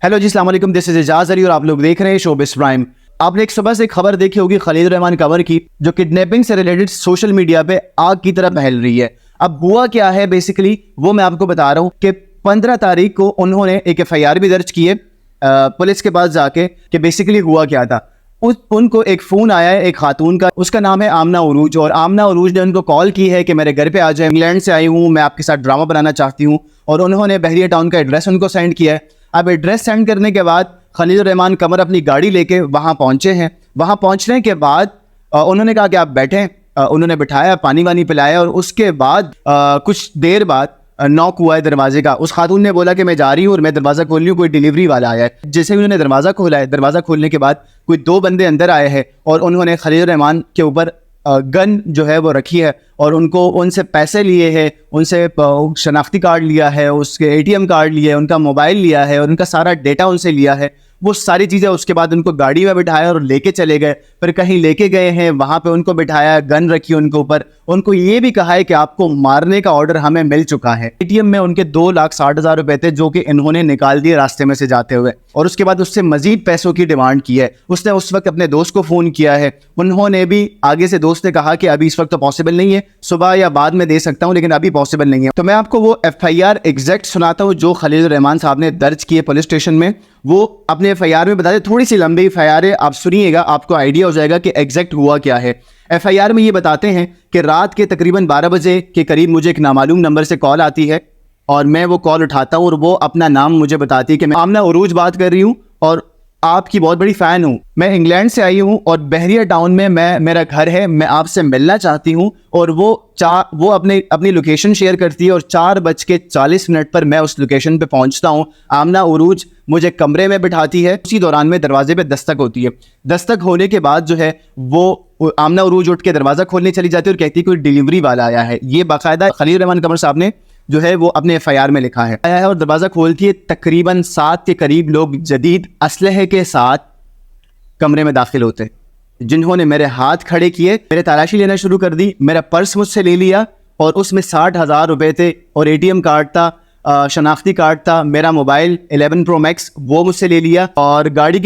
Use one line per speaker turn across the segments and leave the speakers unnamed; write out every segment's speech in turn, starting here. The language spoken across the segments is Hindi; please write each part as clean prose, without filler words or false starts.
हेलो जी, अस्सलाम वालेकुम। दिस इज इजाज़ अली और आप लोग देख रहे हैं शोबिज़ प्राइम। आपने एक सुबह से खबर देखी होगी खलील रहमान कंवर की, जो किडनैपिंग से रिलेटेड सोशल मीडिया पे आग की तरह फैल रही है। अब हुआ क्या है बेसिकली वो मैं आपको बता रहा हूँ कि 15 तारीख को उन्होंने एक FIR भी दर्ज की है पुलिस के पास जाके कि बेसिकली हुआ क्या था। उनको एक फ़ोन आया है एक खातून का, उसका नाम है आमना उरूज, और आमना उरूज ने उनको कॉल की है कि मेरे घर पे आ जाए, इंग्लैंड से आई हूँ, मैं आपके साथ ड्रामा बनाना चाहती हूँ। और उन्होंने बहरिया टाउन का एड्रेस उनको सेंड किया है। अब एड्रेस सेंड करने के बाद खलील रहमान कंवर अपनी गाड़ी लेके वहाँ पहुँचे हैं। वहाँ पहुँचने के बाद उन्होंने कहा कि आप बैठें। उन्होंने बिठाया, पानी वानी पिलाया, और उसके बाद कुछ देर बाद नॉक हुआ है दरवाजे का। उस खातून ने बोला कि मैं जा रही हूँ और मैं दरवाज़ा खोल रही हूँ, कोई डिलीवरी वाला आया है। जैसे ही उन्होंने दरवाज़ा खोला है, दरवाज़ा खोलने के बाद कोई 2 बंदे अंदर आए हैं और उन्होंने खलील रहमान के ऊपर गन जो है वो रखी है और उनसे पैसे लिए हैं, उनसे शनाख्ती कार्ड लिया है, उसके ATM कार्ड लिए, उनका मोबाइल लिया है और उनका सारा डेटा उनसे लिया है, वो सारी चीज़ें। उसके बाद उनको गाड़ी में बिठाया और लेके चले गए। फिर कहीं लेके गए हैं, वहाँ पे उनको बिठाया, गन रखी उनके ऊपर, उनको ये भी कहा है कि आपको मारने का ऑर्डर हमें मिल चुका है। ATM में उनके 2,60,000 रुपए थे जो कि इन्होंने निकाल दिए रास्ते में से जाते हुए, और उसके बाद उससे मजीद पैसों की डिमांड की है। उसने उस वक्त अपने दोस्त को फ़ोन किया है, उन्होंने भी आगे से दोस्त ने कहा कि अभी इस वक्त तो पॉसिबल नहीं है, सुबह या बाद में दे सकता हूँ, लेकिन अभी पॉसिबल नहीं है। तो मैं आपको वो FIR एग्जैक्ट सुनाता हूँ जो खलील रहमान साहब ने दर्ज किए पुलिस स्टेशन में। वो अपने FIR में बताते, थोड़ी सी लंबी FIR है, आप सुनिएगा, आपको आइडिया हो जाएगा कि एग्जैक्ट हुआ क्या है। FIR में ये बताते हैं कि रात के तकरीबन 12 बजे के करीब मुझे एक नामालूम नंबर से कॉल आती है और मैं वो कॉल उठाता हूँ और वो अपना नाम मुझे बताती है कि मैं आमना उरूज बात कर रही हूँ और आपकी बहुत बड़ी फ़ैन हूँ। मैं इंग्लैंड से आई हूँ और बहरिया टाउन में मेरा घर है, मैं आपसे मिलना चाहती हूँ। और वो अपनी लोकेशन शेयर करती है और 4:40 पर मैं उस लोकेशन पे पहुँचता हूँ। आमना उरूज मुझे कमरे में बिठाती है। उसी दौरान में दरवाजे पे दस्तक होती है। दस्तक होने के बाद जो है वो आमना उरूज उठ के दरवाज़ा खोलने चली जाती है और कहती है कोई डिलीवरी वाला आया है। ये बाकायदा खलील रहमान कंवर साहब ने जो है वो अपने FIR में लिखा है। आया है और दरवाज़ा खोलती है। तकरीबन 7 के करीब लोग जदीद असलहे के साथ कमरे में दाखिल होते, जिन्होंने मेरे हाथ खड़े किए, मेरे तलाशी लेना शुरू कर दी, मेरा पर्स मुझसे ले लिया और उसमें 60,000 रुपये थे और ATM कार्ड था, शनाख्ती कार्ड था, मेरा मोबाइल 11 Pro Max वो मुझसे ले लिया, और गाड़ी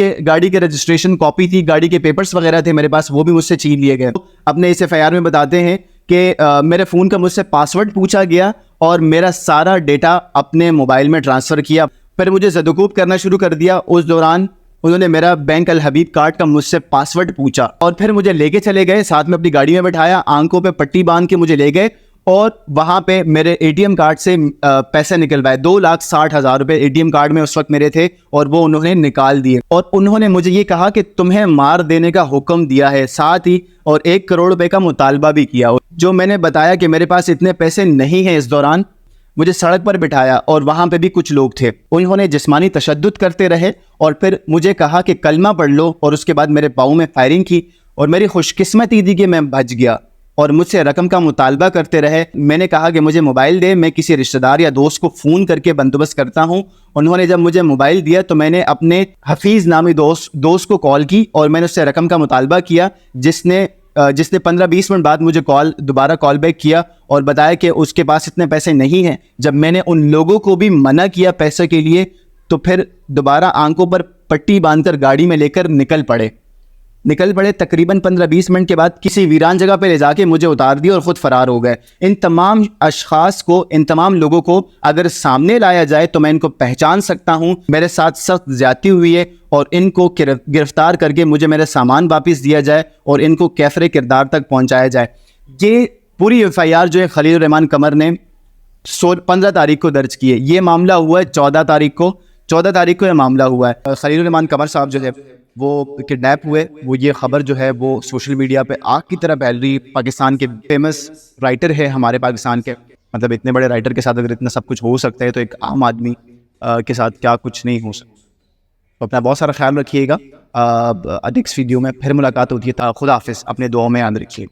के रजिस्ट्रेशन कॉपी थी, गाड़ी के पेपर्स वगैरह थे मेरे पास, वो भी मुझसे छीन लिए गए। अपने इस FIR में बताते हैं कि मेरे फ़ोन का मुझसे पासवर्ड पूछा गया और मेरा सारा डेटा अपने मोबाइल में ट्रांसफ़र किया। फिर मुझे ज़दूकूब करना शुरू कर दिया। उस दौरान उन्होंने मेरा बैंक अल हबीब कार्ड का मुझसे पासवर्ड पूछा और फिर मुझे लेके चले गए, साथ में अपनी गाड़ी में बिठाया, आंखों पे पट्टी बांध के मुझे ले गए और वहाँ पे मेरे ATM कार्ड से पैसे निकलवाए। 2,60,000 रुपये ATM कार्ड में उस वक्त मेरे थे और वो उन्होंने निकाल दिए। और उन्होंने मुझे ये कहा कि तुम्हें मार देने का हुक्म दिया है, साथ ही और 1 करोड़ रुपए का मुतालबा भी किया। जो मैंने बताया कि मेरे पास इतने पैसे नहीं हैं, इस दौरान मुझे सड़क पर बिठाया और वहाँ पे भी कुछ लोग थे। उन्होंने जिस्मानी तशद्दुद करते रहे और फिर मुझे कहा कि कलमा पढ़ लो, और उसके बाद मेरे पाँव में फायरिंग की और मेरी खुशकिस्मती थी कि मैं बच गया। और मुझसे रकम का मुतालबा करते रहे। मैंने कहा कि मुझे मोबाइल दे, मैं किसी रिश्तेदार या दोस्त को फ़ोन करके बंदोबस्त करता हूँ। उन्होंने जब मुझे मोबाइल दिया तो मैंने अपने हफीज़ नामी दोस्त को कॉल की और मैंने उससे रकम का मुतालबा किया, जिसने 15-20 मिनट बाद मुझे दोबारा कॉल बैक किया और बताया कि उसके पास इतने पैसे नहीं हैं। जब मैंने उन लोगों को भी मना किया पैसे के लिए तो फिर दोबारा आंखों पर पट्टी बांधकर गाड़ी में लेकर निकल पड़े। तकरीबन 15-20 मिनट के बाद किसी वीरान जगह पे ले जाके मुझे उतार दिया और ख़ुद फ़रार हो गए। इन तमाम अशख़ास को, इन तमाम लोगों को अगर सामने लाया जाए तो मैं इनको पहचान सकता हूँ। मेरे साथ सख्त ज़्यादती हुई है और इनको गिरफ़्तार करके मुझे मेरा सामान वापस दिया जाए और इनको कैफ़रे किरदार तक पहुँचाया जाए। ये पूरी FIR जो है खलील रहमान कंवर ने 15 तारीख को दर्ज की है। ये मामला हुआ है 14 तारीख को यह मामला हुआ है। खलील रहमान कंवर साहब जो है वो किडनैप हुए। वो ये ख़बर जो है वो सोशल मीडिया पे आग की तरह फैल रही। पाकिस्तान के फेमस राइटर है हमारे पाकिस्तान के, मतलब इतने बड़े राइटर के साथ अगर इतना सब कुछ हो सकता है तो एक आम आदमी के साथ क्या कुछ नहीं हो सकता। तो अपना बहुत सारा ख्याल रखिएगा। नेक्स्ट वीडियो में फिर मुलाकात होती है। खुदा हाफिज़, अपने दुआओं में याद रखिए।